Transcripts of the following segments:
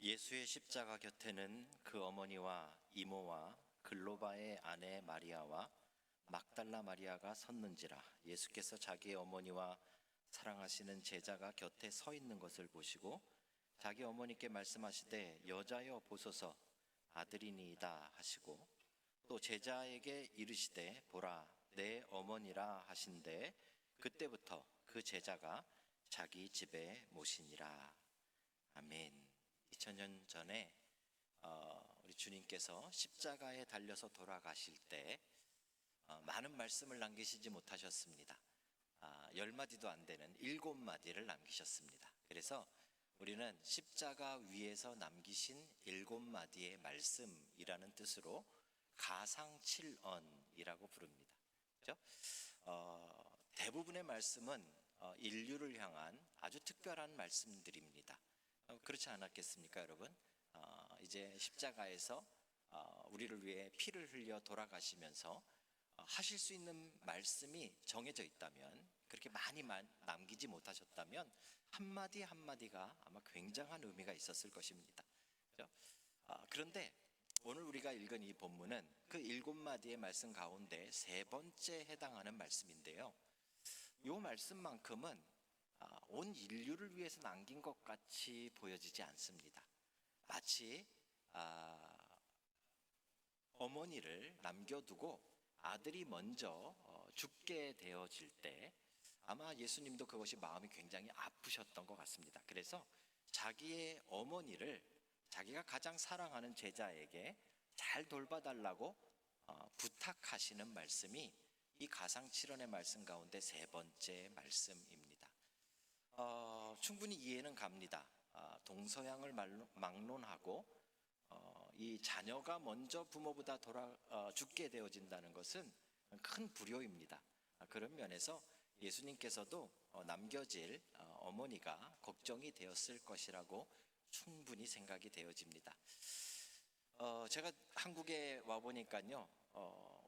예수의 십자가 곁에는 그 어머니와 이모와 글로바의 아내 마리아와 막달라 마리아가 섰는지라. 예수께서 자기의 어머니와 사랑하시는 제자가 곁에 서 있는 것을 보시고 자기 어머니께 말씀하시되 여자여 보소서 아들이니이다 하시고 또 제자에게 이르시되 보라 내 어머니라 하신대 그때부터 그 제자가 자기 집에 모시니라. 아멘. 2000년 전에 우리 주님께서 십자가에 달려서 돌아가실 때 많은 말씀을 남기시지 못하셨습니다. 10마디도 안 되는 7마디를 남기셨습니다. 그래서 우리는 십자가 위에서 남기신 7마디의 말씀이라는 뜻으로 가상칠언이라고 부릅니다. 그렇죠? 대부분의 말씀은 인류를 향한 아주 특별한 말씀들입니다. 그렇지 않았겠습니까, 여러분? 이제 십자가에서 우리를 위해 피를 흘려 돌아가시면서 하실 수 있는 말씀이 정해져 있다면, 그렇게 많이 남기지 못하셨다면 한마디 한마디가 아마 굉장한 의미가 있었을 것입니다. 그렇죠? 그런데 오늘 우리가 읽은 이 본문은 그 7마디의 말씀 가운데 세 번째 해당하는 말씀인데요, 이 말씀만큼은 온 인류를 위해서 남긴 것 같이 보여지지 않습니다. 마치 어머니를 남겨두고 아들이 먼저 죽게 되어질 때 아마 예수님도 그것이 마음이 굉장히 아프셨던 것 같습니다. 그래서 자기의 어머니를 자기가 가장 사랑하는 제자에게 잘 돌봐달라고 부탁하시는 말씀이 이 가상칠언의 말씀 가운데 세 번째 말씀입니다. 충분히 이해는 갑니다. 동서양을 막론하고 이 자녀가 먼저 부모보다 죽게 되어진다는 것은 큰 불효입니다. 그런 면에서 예수님께서도 남겨질 어머니가 걱정이 되었을 것이라고 충분히 생각이 되어집니다. 제가 한국에 와 보니까요,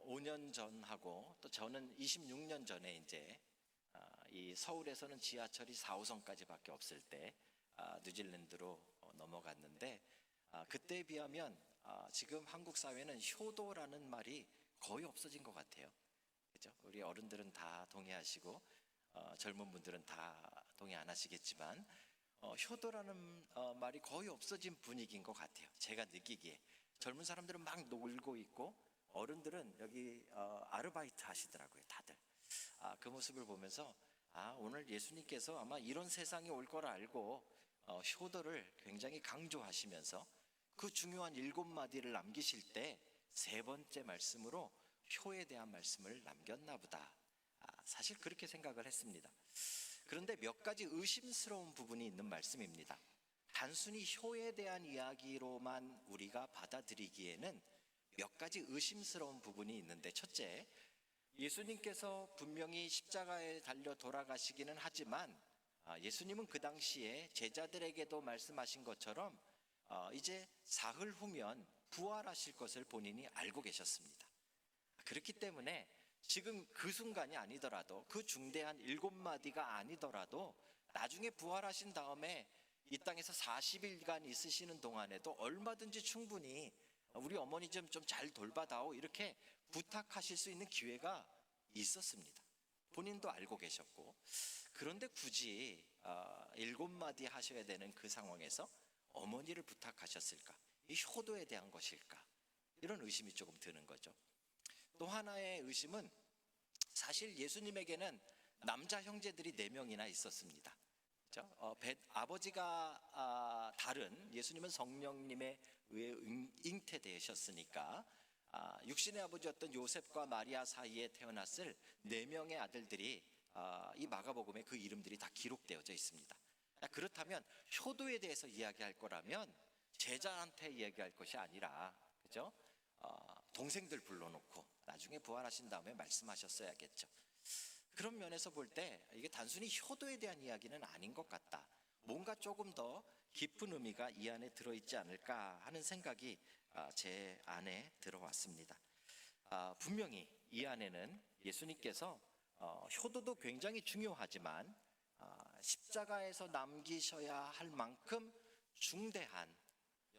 5년 전하고 또 저는 26년 전에 이제 이 서울에서는 지하철이 4호선까지밖에 없을 때 뉴질랜드로 넘어갔는데, 그때에 비하면 지금 한국 사회는 효도라는 말이 거의 없어진 것 같아요. 그렇죠? 우리 어른들은 다 동의하시고 젊은 분들은 다 동의 안 하시겠지만 효도라는 말이 거의 없어진 분위기인 것 같아요. 제가 느끼기에 젊은 사람들은 막 놀고 있고 어른들은 여기 아르바이트 하시더라고요, 다들. 그 모습을 보면서 오늘 예수님께서 아마 이런 세상이 올 걸 알고 효도를 굉장히 강조하시면서 그 중요한 7마디를 남기실 때 세 번째 말씀으로 효에 대한 말씀을 남겼나 보다. 사실 그렇게 생각을 했습니다. 그런데 몇 가지 의심스러운 부분이 있는 말씀입니다. 단순히 효에 대한 이야기로만 우리가 받아들이기에는 몇 가지 의심스러운 부분이 있는데, 첫째, 예수님께서 분명히 십자가에 달려 돌아가시기는 하지만 예수님은 그 당시에 제자들에게도 말씀하신 것처럼 이제 사흘 후면 부활하실 것을 본인이 알고 계셨습니다. 그렇기 때문에 지금 그 순간이 아니더라도, 그 중대한 7마디가 아니더라도 나중에 부활하신 다음에 이 땅에서 40일간 있으시는 동안에도 얼마든지 충분히 우리 어머니 좀 잘 돌봐다오 이렇게 부탁하실 수 있는 기회가 있었습니다. 본인도 알고 계셨고. 그런데 굳이 7마디 하셔야 되는 그 상황에서 어머니를 부탁하셨을까? 이 효도에 대한 것일까? 이런 의심이 조금 드는 거죠. 또 하나의 의심은, 사실 예수님에게는 남자 형제들이 4명이나 있었습니다. 그렇죠? 아버지가 다른, 예수님은 성령님에 의해 잉태되셨으니까 육신의 아버지였던 요셉과 마리아 사이에 태어났을 4명의 아들들이 이 마가복음에 그 이름들이 다 기록되어져 있습니다. 그렇다면 효도에 대해서 이야기할 거라면 제자한테 이야기할 것이 아니라, 그죠? 동생들 불러놓고 나중에 부활하신 다음에 말씀하셨어야겠죠. 그런 면에서 볼 때 이게 단순히 효도에 대한 이야기는 아닌 것 같다. 뭔가 조금 더 깊은 의미가 이 안에 들어있지 않을까 하는 생각이 제 안에 들어왔습니다. 분명히 이 안에는 예수님께서 효도도 굉장히 중요하지만 십자가에서 남기셔야 할 만큼 중대한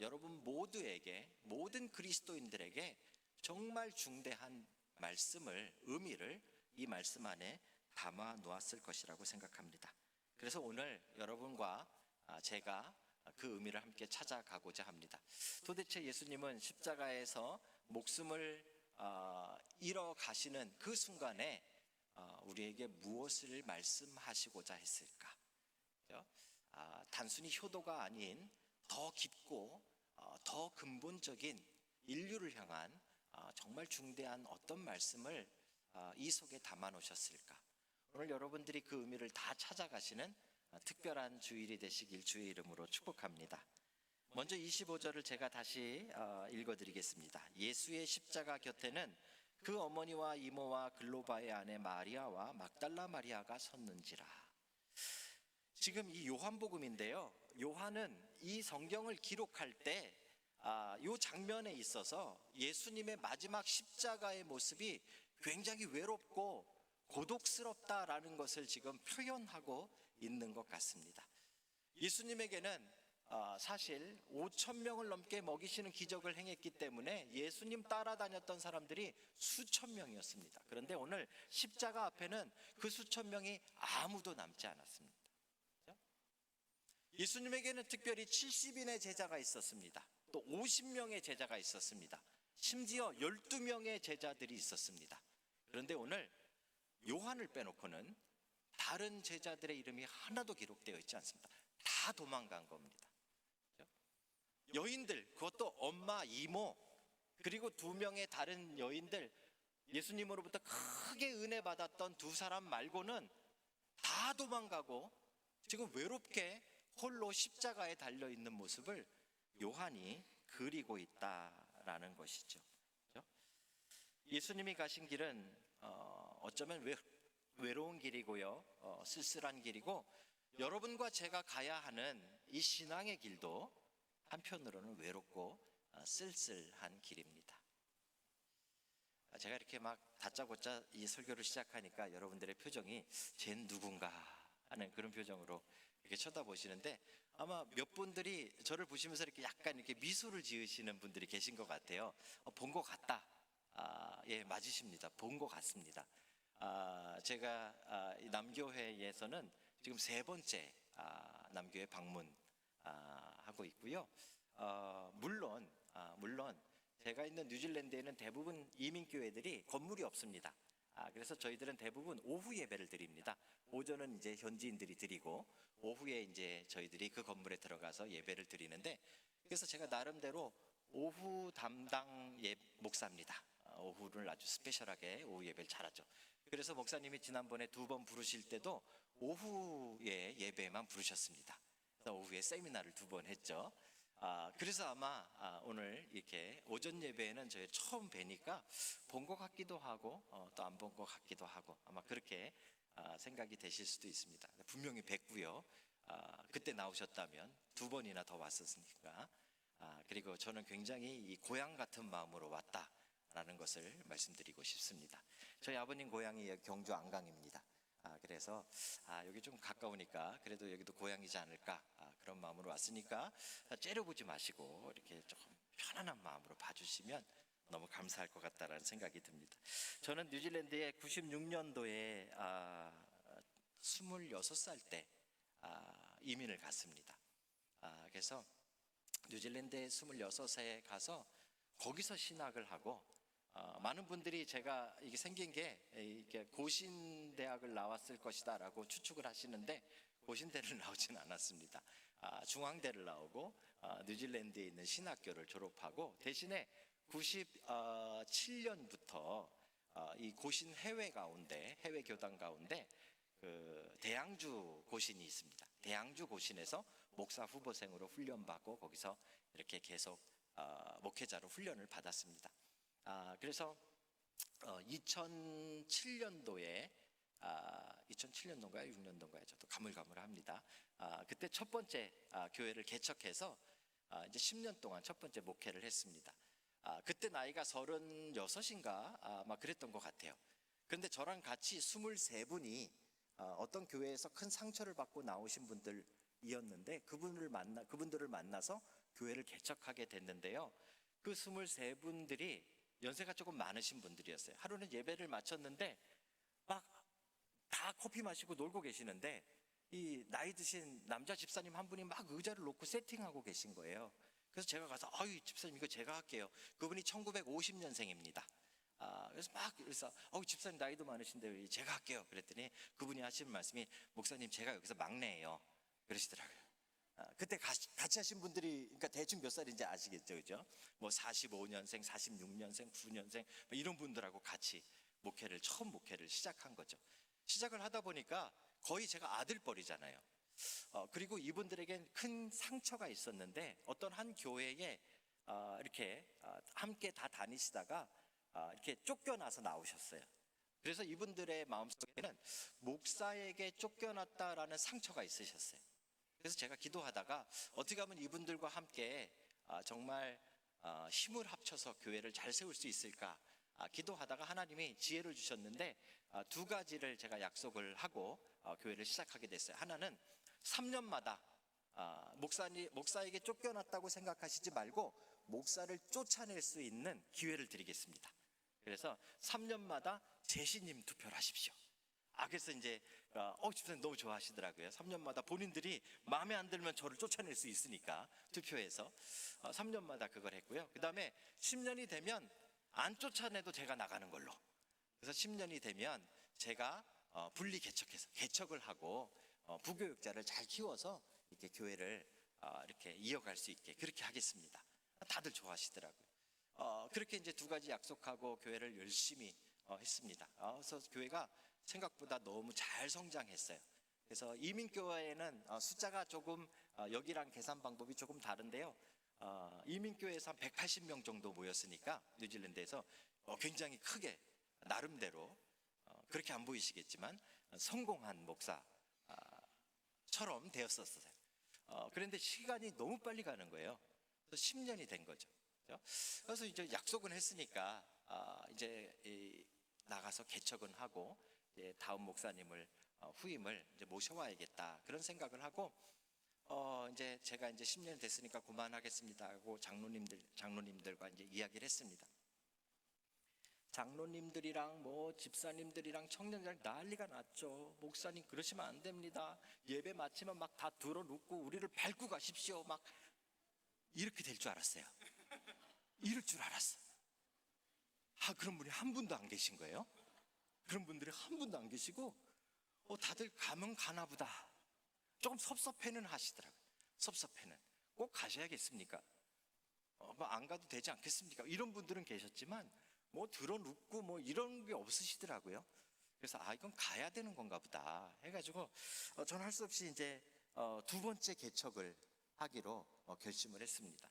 여러분 모두에게, 모든 그리스도인들에게 정말 중대한 말씀을, 의미를 이 말씀 안에 담아 놓았을 것이라고 생각합니다. 그래서 오늘 여러분과 제가 그 의미를 함께 찾아가고자 합니다. 도대체 예수님은 십자가에서 목숨을 잃어 가시는 그 순간에 우리에게 무엇을 말씀하시고자 했을까? 단순히 효도가 아닌 더 깊고 더 근본적인 인류를 향한 정말 중대한 어떤 말씀을 이 속에 담아 놓으셨을까? 오늘 여러분들이 그 의미를 다 찾아가시는 특별한 주일이 되시길 주의 이름으로 축복합니다. 먼저 25절을 제가 다시 읽어드리겠습니다. 예수의 십자가 곁에는 그 어머니와 이모와 글로바의 아내 마리아와 막달라 마리아가 섰는지라. 지금 이 요한복음인데요, 요한은 이 성경을 기록할 때 이 장면에 있어서 예수님의 마지막 십자가의 모습이 굉장히 외롭고 고독스럽다라는 것을 지금 표현하고 있는 것 같습니다. 예수님에게는 사실 5천 명을 넘게 먹이시는 기적을 행했기 때문에 예수님 따라다녔던 사람들이 수천 명이었습니다. 그런데 오늘 십자가 앞에는 그 수천 명이 아무도 남지 않았습니다. 예수님에게는 특별히 70인의 제자가 있었습니다. 또 50명의 제자가 있었습니다. 심지어 12명의 제자들이 있었습니다. 그런데 오늘 요한을 빼놓고는 다른 제자들의 이름이 하나도 기록되어 있지 않습니다. 다 도망간 겁니다. 여인들, 그것도 엄마, 이모, 그리고 2명의 다른 여인들, 예수님으로부터 크게 은혜 받았던 2사람 말고는 다 도망가고 지금 외롭게 홀로 십자가에 달려있는 모습을 요한이 그리고 있다라는 것이죠. 예수님이 가신 길은 어쩌면 외로운 길이고요, 쓸쓸한 길이고, 여러분과 제가 가야 하는 이 신앙의 길도 한편으로는 외롭고 쓸쓸한 길입니다. 제가 이렇게 막 다짜고짜 이 설교를 시작하니까 여러분들의 표정이 쟨 누군가 하는 그런 표정으로 이렇게 쳐다보시는데, 아마 몇 분들이 저를 보시면서 이렇게 약간 이렇게 미소를 지으시는 분들이 계신 것 같아요. 본 것 같다. 예, 맞으십니다. 본 것 같습니다. 제가 이 남교회에서는 지금 3번째 남교회 방문 하고 있고요. 물론 제가 있는 뉴질랜드에는 대부분 이민교회들이 건물이 없습니다. 그래서 저희들은 대부분 오후 예배를 드립니다. 오전은 이제 현지인들이 드리고 오후에 이제 저희들이 그 건물에 들어가서 예배를 드리는데, 그래서 제가 나름대로 오후 담당 목사입니다. 오후를 아주 스페셜하게 오후 예배를 잘하죠. 그래서 목사님이 지난번에 2번 부르실 때도 오후에 예배만 부르셨습니다. 그래서 오후에 세미나를 2번 했죠. 그래서 아마 오늘 이렇게 오전 예배에는 저희 처음 뵈니까 본 것 같기도 하고 또 안 본 것 같기도 하고, 아마 그렇게 생각이 되실 수도 있습니다. 분명히 뵙고요. 그때 나오셨다면 2번이나 더 왔었으니까. 그리고 저는 굉장히 이 고향 같은 마음으로 왔다라는 것을 말씀드리고 싶습니다. 저희 아버님 고향이 경주 안강입니다. 그래서 여기 좀 가까우니까 그래도 여기도 고향이지 않을까, 그런 마음으로 왔으니까 째려보지 마시고 이렇게 조금 편안한 마음으로 봐주시면 너무 감사할 것 같다라는 생각이 듭니다. 저는 뉴질랜드에 96년도에 26살 때 이민을 갔습니다. 그래서 뉴질랜드에 26세 가서 거기서 신학을 하고, 많은 분들이 제가 이게 생긴 게 이게 고신대학을 나왔을 것이다라고 추측을 하시는데, 고신대를 나오진 않았습니다. 중앙대를 나오고 뉴질랜드에 있는 신학교를 졸업하고, 대신에 97년부터 이 고신 해외 교단 가운데 그 대양주 고신이 있습니다. 대양주 고신에서 목사 후보생으로 훈련받고 거기서 이렇게 계속 목회자로 훈련을 받았습니다. 그래서 2007년도에 2007년도인가요? 6년도인가요? 저도 가물가물합니다. 그때 첫 번째 교회를 개척해서 이제 10년 동안 첫 번째 목회를 했습니다. 그때 나이가 36인가 아마 그랬던 것 같아요. 그런데 저랑 같이 23분이 어떤 교회에서 큰 상처를 받고 나오신 분들이었는데, 그분들을 만나서 교회를 개척하게 됐는데요. 그 23분들이 연세가 조금 많으신 분들이었어요. 하루는 예배를 마쳤는데 막 다 커피 마시고 놀고 계시는데 이 나이 드신 남자 집사님 한 분이 막 의자를 놓고 세팅하고 계신 거예요. 그래서 제가 가서 아유 집사님 이거 제가 할게요. 그분이 1950년생입니다. 그래서 집사님 나이도 많으신데 제가 할게요. 그랬더니 그분이 하시는 말씀이 목사님 제가 여기서 막내예요. 그러시더라고요. 그때 같이 하신 분들이 그러니까 대충 몇 살인지 아시겠죠, 그죠? 뭐 45년생, 46년생, 9년생 이런 분들하고 같이 처음 목회를 시작한 거죠. 시작을 하다 보니까 거의 제가 아들뻘이잖아요. 그리고 이분들에겐 큰 상처가 있었는데 어떤 한 교회에 이렇게 함께 다 다니시다가 이렇게 쫓겨나서 나오셨어요. 그래서 이분들의 마음속에는 목사에게 쫓겨났다라는 상처가 있으셨어요. 그래서 제가 기도하다가 어떻게 하면 이분들과 함께 정말 힘을 합쳐서 교회를 잘 세울 수 있을까 기도하다가 하나님이 지혜를 주셨는데 두 가지를 제가 약속을 하고 교회를 시작하게 됐어요. 하나는 3년마다 목사에게 쫓겨났다고 생각하시지 말고 목사를 쫓아낼 수 있는 기회를 드리겠습니다. 그래서 3년마다 제시님 투표를 하십시오. 그래서 이제 집사님 너무 좋아하시더라고요. 3년마다 본인들이 마음에 안 들면 저를 쫓아낼 수 있으니까 투표해서 3년마다 그걸 했고요. 그 다음에 10년이 되면 안 쫓아내도 제가 나가는 걸로. 그래서 10년이 되면 제가 분리 개척을 하고 부교육자를 잘 키워서 이렇게 교회를 이렇게 이어갈 수 있게 그렇게 하겠습니다. 다들 좋아하시더라고요. 그렇게 이제 두 가지 약속하고 교회를 열심히 했습니다. 그래서 교회가 생각보다 너무 잘 성장했어요. 그래서 이민교회에는 숫자가 조금 여기랑 계산 방법이 조금 다른데요. 이민교회에서 한 180명 정도 모였으니까 뉴질랜드에서 굉장히 크게 나름대로 그렇게 안 보이시겠지만 성공한 목사처럼 되었었어요. 그런데 시간이 너무 빨리 가는 거예요. 그래서 10년이 된 거죠. 그래서 이제 약속은 했으니까 이제 나가서 개척은 하고 이제 다음 목사님을 후임을 이제 모셔와야겠다 그런 생각을 하고 이제 제가 이제 10년 됐으니까 그만하겠습니다 하고 장로님들과 이제 이야기를 했습니다. 장로님들이랑 뭐 집사님들이랑 청년들 난리가 났죠. 목사님 그러시면 안 됩니다. 예배 마치면 막 다 들어눕고 우리를 밟고 가십시오. 막 이렇게 될 줄 알았어요. 이럴 줄 알았어. 그런 분이 한 분도 안 계신 거예요. 그런 분들이 한 분도 안 계시고 다들 가면 가나 보다. 조금 섭섭해는 하시더라고요. 섭섭해는. 꼭 가셔야겠습니까? 뭐 안 가도 되지 않겠습니까? 이런 분들은 계셨지만 뭐 들어눕고 뭐 이런 게 없으시더라고요. 그래서 이건 가야 되는 건가 보다 해가지고 저는 할 수 없이 이제 두 번째 개척을 하기로 결심을 했습니다.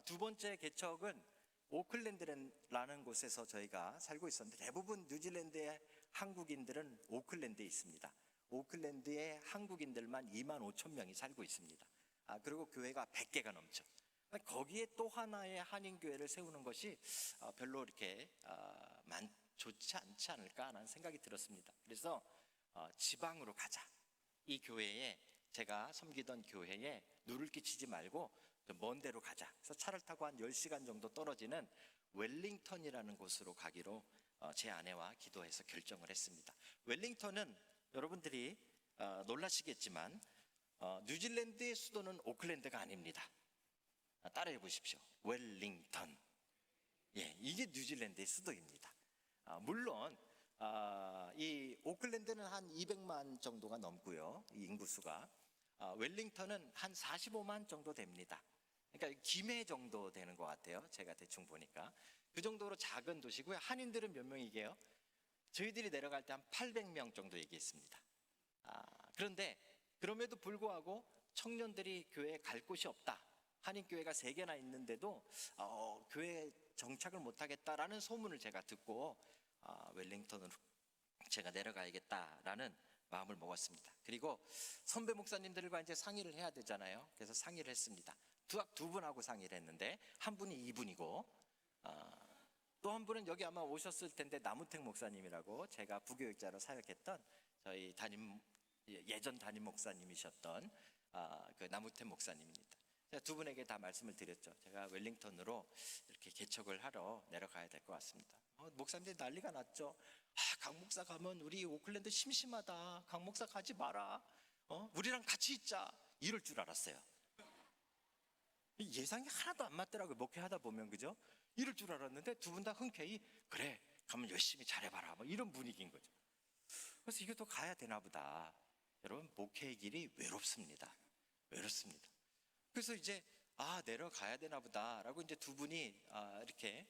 두 번째 개척은 오클랜드라는 곳에서 저희가 살고 있었는데 대부분 뉴질랜드의 한국인들은 오클랜드에 있습니다. 오클랜드에 한국인들만 2만 5천 명이 살고 있습니다. 그리고 교회가 100개가 넘죠. 거기에 또 하나의 한인교회를 세우는 것이 별로 이렇게 좋지 않지 않을까 하는 생각이 들었습니다. 그래서 지방으로 가자. 이 교회에 제가 섬기던 교회에 누를 끼치지 말고 먼 데로 가자. 그래서 차를 타고 한 10시간 정도 떨어지는 웰링턴이라는 곳으로 가기로 제 아내와 기도해서 결정을 했습니다. 웰링턴은 여러분들이 놀라시겠지만 뉴질랜드의 수도는 오클랜드가 아닙니다. 따라해 보십시오. 웰링턴. 이게 뉴질랜드의 수도입니다. 물론 이 오클랜드는 한 200만 정도가 넘고요. 이 인구수가 웰링턴은 한 45만 정도 됩니다. 그러니까 김해 정도 되는 것 같아요. 제가 대충 보니까 그 정도로 작은 도시고요. 한인들은 몇 명이게요? 저희들이 내려갈 때 한 800명 정도 얘기했습니다. 그런데 그럼에도 불구하고 청년들이 교회에 갈 곳이 없다. 한인교회가 3개나 있는데도 교회에 정착을 못하겠다라는 소문을 제가 듣고 웰링턴으로 제가 내려가야겠다라는 마음을 먹었습니다. 그리고 선배 목사님들과 이제 상의를 해야 되잖아요. 그래서 상의를 했습니다. 두 분하고 상의를 했는데 한 분이 이분이고 또 한 분은 여기 아마 오셨을 텐데 나무택 목사님이라고 제가 부교육자로 사역했던 저희 예전 담임 목사님이셨던 그 나무택 목사님입니다. 제가 두 분에게 다 말씀을 드렸죠. 제가 웰링턴으로 이렇게 개척을 하러 내려가야 될 것 같습니다. 목사님들이 난리가 났죠. 강 목사 가면 우리 오클랜드 심심하다. 강 목사 가지 마라. 우리랑 같이 있자. 이럴 줄 알았어요. 예상이 하나도 안 맞더라고요. 목회하다 보면, 그죠? 이럴 줄 알았는데 두 분 다 흔쾌히 그래, 가면 열심히 잘해봐라, 뭐 이런 분위기인 거죠. 그래서 이것도 가야 되나 보다. 여러분, 목회의 길이 외롭습니다. 외롭습니다. 그래서 이제 내려가야 되나 보다라고 이제 두 분이 이렇게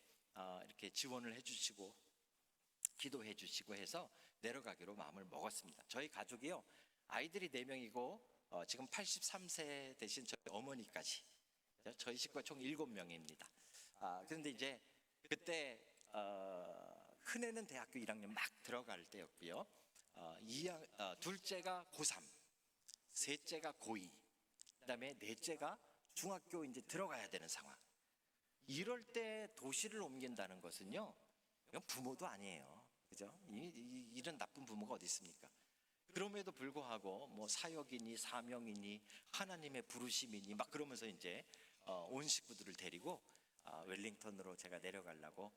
지원을 해주시고 기도해 주시고 해서 내려가기로 마음을 먹었습니다. 저희 가족이요, 아이들이 4명이고 지금 83세 되신 저희 어머니까지, 저희 식구가 총 7명입니다. 그런데 이제 그때 큰애는 대학교 1학년 막 들어갈 때였고요. 둘째가 고3, 셋째가 고2, 그다음에 넷째가 중학교 이제 들어가야 되는 상황. 이럴 때 도시를 옮긴다는 것은요, 그냥 부모도 아니에요, 그죠? 이런 나쁜 부모가 어디 있습니까? 그럼에도 불구하고 뭐 사역이니 사명이니 하나님의 부르심이니 막 그러면서 이제 온 식구들을 데리고 웰링턴으로 제가 내려가려고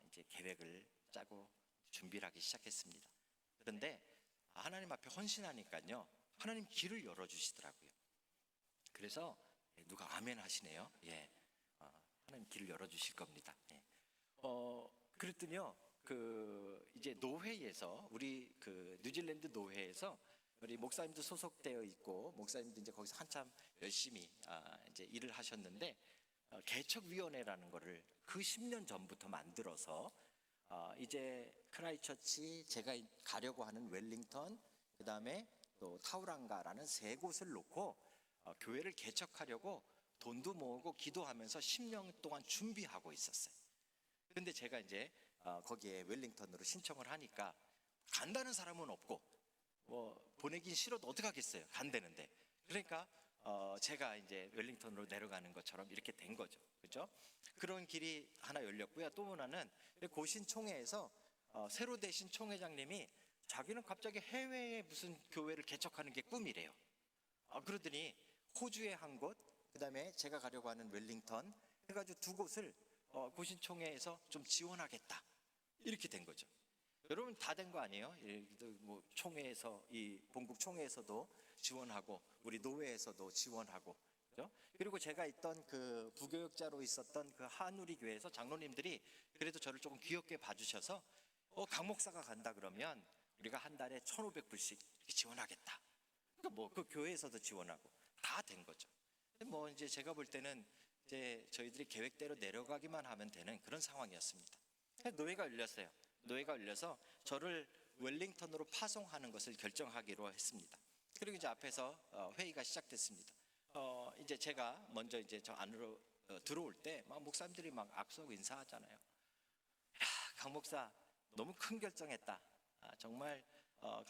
이제 계획을 짜고 준비를 하기 시작했습니다. 그런데 하나님 앞에 헌신하니까요, 하나님 길을 열어주시더라고요. 그래서 누가 아멘 하시네요. 예, 하나님 길을 열어주실 겁니다. 예. 그랬더니요, 이제 노회에서, 우리 뉴질랜드 노회에서 우리 목사님도 소속되어 있고, 목사님도 이제 거기서 한참 열심히 이제 일을 하셨는데, 개척위원회라는 거를 그 10년 전부터 만들어서 이제 크라이처치, 제가 가려고 하는 웰링턴, 그 다음에 또 타우랑가라는 3곳을 놓고 교회를 개척하려고 돈도 모으고 기도하면서 10년 동안 준비하고 있었어요. 그런데 제가 이제 거기에 웰링턴으로 신청을 하니까 간다는 사람은 없고, 뭐 보내긴 싫어도 어떡하겠어요, 간다는데. 그러니까 제가 이제 웰링턴으로 내려가는 것처럼 이렇게 된 거죠, 그죠? 그런 길이 하나 열렸고요. 또 하나는 고신 총회에서 새로 되신 총회장님이 자기는 갑자기 해외에 무슨 교회를 개척하는 게 꿈이래요. 그러더니 호주에 한 곳, 그 다음에 제가 가려고 하는 웰링턴 해가지고 2곳을 고신총회에서 좀 지원하겠다, 이렇게 된 거죠. 여러분, 다 된 거 아니에요? 뭐 총회에서, 이 본국 총회에서도 지원하고 우리 노회에서도 지원하고, 그죠? 그리고 제가 있던 그 부교역자로 있었던 그 한우리 교회에서 장로님들이 그래도 저를 조금 귀엽게 봐주셔서 강 목사가 간다 그러면 우리가 한 달에 1,500불씩 이렇게 지원하겠다. 그러니까 뭐 그 교회에서도 지원하고 다 된 거죠. 뭐 이제 제가 볼 때는 이제 저희들이 계획대로 내려가기만 하면 되는 그런 상황이었습니다. 노회가 열렸어요. 노회가 열려서 저를 웰링턴으로 파송하는 것을 결정하기로 했습니다. 그리고 이제 앞에서 회의가 시작됐습니다. 이제 제가 먼저 이제 저 안으로 들어올 때 막 목사님들이 막 앞서고 인사하잖아요. 야, 강 목사 너무 큰 결정했다. 정말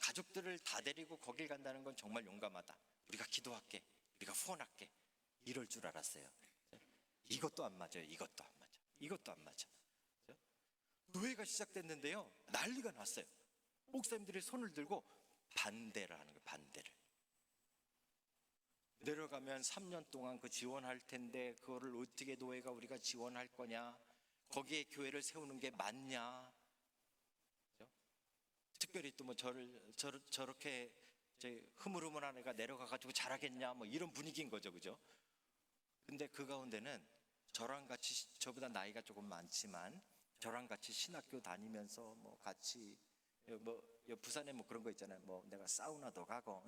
가족들을 다 데리고 거길 간다는 건 정말 용감하다. 우리가 기도할게, 우리가 후원할게, 이럴 줄 알았어요. 이것도 안 맞아요. 이것도 안 맞아. 이것도 안 맞아. 노회가 시작됐는데요, 난리가 났어요. 목사님들이 손을 들고 반대를 하는 거예요. 반대를. 내려가면 3년 동안 그 지원할 텐데 그거를 어떻게 노회가 우리가 지원할 거냐, 거기에 교회를 세우는 게 맞냐, 그렇죠? 특별히 또 뭐 저렇게 흐물흐물한 애가 내려가 가지고 잘하겠냐, 뭐 이런 분위기인 거죠, 그죠? 근데 그 가운데는 저랑 같이, 저보다 나이가 조금 많지만 저랑 같이 신학교 다니면서 뭐 같이 뭐 부산에 뭐 그런 거 있잖아요. 뭐 내가 사우나도 가고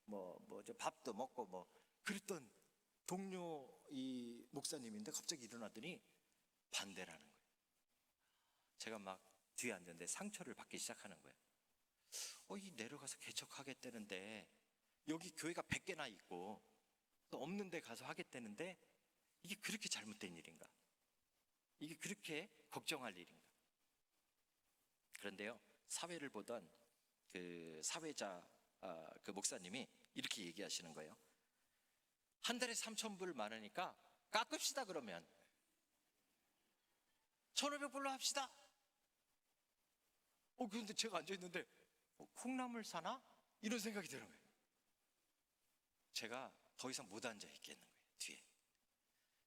뭐 저 밥도 먹고 뭐 그랬던 동료 이 목사님인데 갑자기 일어나더니 반대라는 거예요. 제가 막 뒤에 앉았는데 상처를 받기 시작하는 거예요. 이 내려가서 개척하겠다는데 여기 교회가 100개나 있고 또 없는 데 가서 하겠다는데 이게 그렇게 잘못된 일인가? 이게 그렇게 걱정할 일인가? 그런데요, 사회를 보던 그 사회자 그 목사님이 이렇게 얘기하시는 거예요. 한 달에 3,000불 많으니까 깎읍시다. 그러면 1,500불로 합시다. 그런데 제가 앉아있는데 콩나물 사나? 이런 생각이 드는 거예요. 제가 더 이상 못 앉아 있겠는 거예요, 뒤에.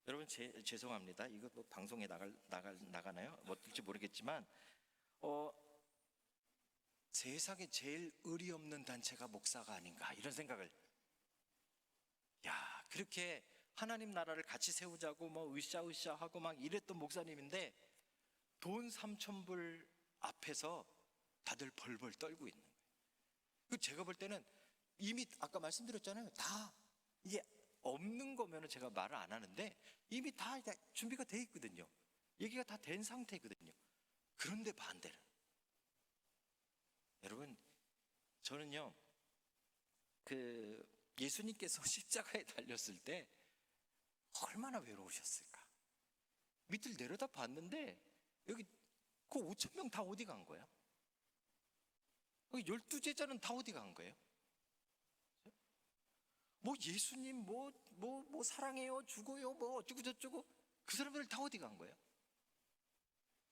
여러분 죄송합니다. 이거 뭐 방송에 나가나요? 뭐 어떨지 모르겠지만 세상에 제일 의리 없는 단체가 목사가 아닌가 이런 생각을. 야, 그렇게 하나님 나라를 같이 세우자고 뭐 으쌰으쌰 하고 막 이랬던 목사님인데 돈 3,000불 앞에서 다들 벌벌 떨고 있는 거예요. 그 제가 볼 때는 이미 아까 말씀드렸잖아요. 다 이게 없는 거면은 제가 말을 안 하는데 이미 다 준비가 돼 있거든요. 얘기가 다 된 상태거든요. 그런데 반대로 여러분, 저는요 그 예수님께서 십자가에 달렸을 때 얼마나 외로우셨을까. 밑을 내려다 봤는데 여기 그 5,000명 다 어디 간 거야? 여기 12제자는 다 어디 간 거예요? 뭐 예수님 뭐 사랑해요 죽어요 뭐 어쩌고 저쩌고 그 사람들 다 어디 간 거예요?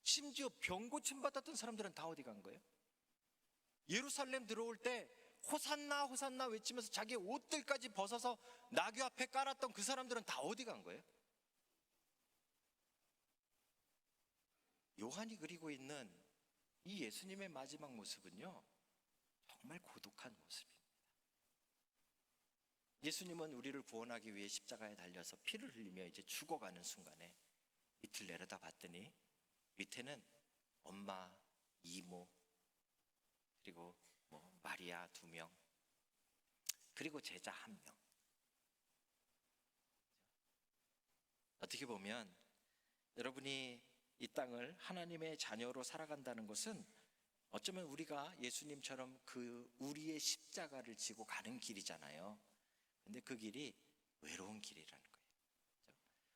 심지어 병 고침 받았던 사람들은 다 어디 간 거예요? 예루살렘 들어올 때 호산나 호산나 외치면서 자기 옷들까지 벗어서 나귀 앞에 깔았던 그 사람들은 다 어디 간 거예요? 요한이 그리고 있는 이 예수님의 마지막 모습은요 정말 고독한 모습입니다. 예수님은 우리를 구원하기 위해 십자가에 달려서 피를 흘리며 이제 죽어가는 순간에 밑을 내려다 봤더니 밑에는 엄마, 이모, 그리고 뭐 마리아 2명, 그리고 제자 1명. 어떻게 보면 여러분이 이 땅을 하나님의 자녀로 살아간다는 것은 어쩌면 우리가 예수님처럼 그 우리의 십자가를 지고 가는 길이잖아요. 근데 그 길이 외로운 길이라는 거예요.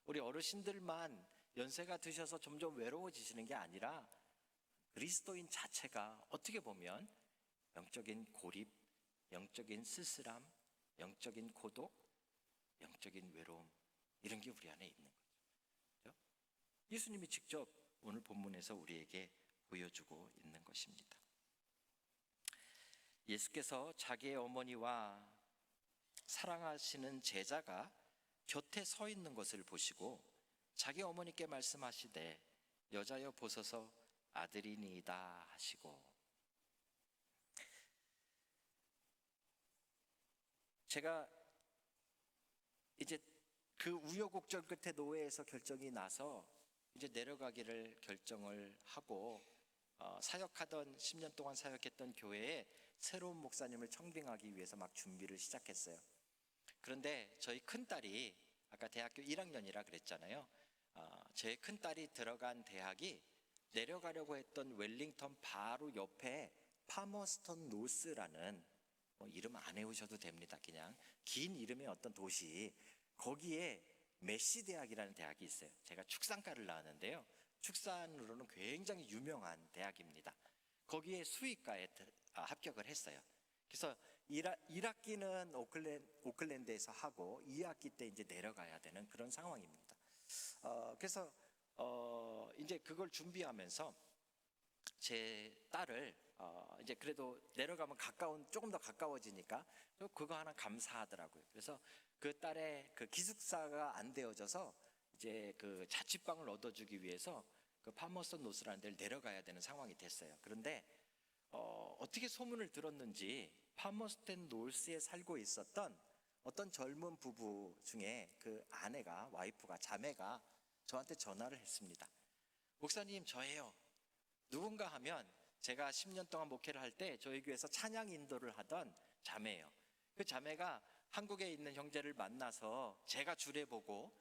우리 어르신들만 연세가 드셔서 점점 외로워지시는 게 아니라 그리스도인 자체가 어떻게 보면 영적인 고립, 영적인 쓸쓸함, 영적인 고독, 영적인 외로움 이런 게 우리 안에 있는 거죠. 예수님이 직접 오늘 본문에서 우리에게 보여주고 있는 것입니다. 예수께서 자기의 어머니와 사랑하시는 제자가 곁에 서 있는 것을 보시고 자기 어머니께 말씀하시되 여자여 보소서 아들이니이다 하시고, 제가 이제 그 우여곡절 끝에 노예에서 결정이 나서 이제 내려가기를 결정을 하고 사역하던 10년 동안 사역했던 교회에 새로운 목사님을 청빙하기 위해서 막 준비를 시작했어요. 그런데 저희 큰딸이 아까 대학교 1학년이라 그랬잖아요. 제 큰딸이 들어간 대학이 내려가려고 했던 웰링턴 바로 옆에 파머스턴 노스라는 이름 안 외우셔도 됩니다. 그냥 긴 이름의 어떤 도시, 거기에 메시 대학이라는 대학이 있어요. 제가 축산과를 나왔는데요, 축산으로는 굉장히 유명한 대학입니다. 거기에 수의과에 합격을 했어요. 그래서 1학기는 오클랜드에서 하고 2학기 때 이제 내려가야 되는 그런 상황입니다. 그래서 이제 그걸 준비하면서 제 딸을 이제 그래도 내려가면 조금 더 가까워지니까 그거 하나 감사하더라고요. 그래서 그 딸의 그 기숙사가 안 되어져서 이제 그 자취방을 얻어주기 위해서 그 파머스턴 노스라는 데를 내려가야 되는 상황이 됐어요. 그런데 어떻게 소문을 들었는지 파머스턴 노스에 살고 있었던 어떤 젊은 부부 중에 그 아내가, 와이프가, 자매가 저한테 전화를 했습니다. 목사님, 저예요. 누군가 하면 제가 10년 동안 목회를 할 때 저희 교회에서 찬양 인도를 하던 자매예요. 그 자매가 한국에 있는 형제를 만나서 제가 주례보고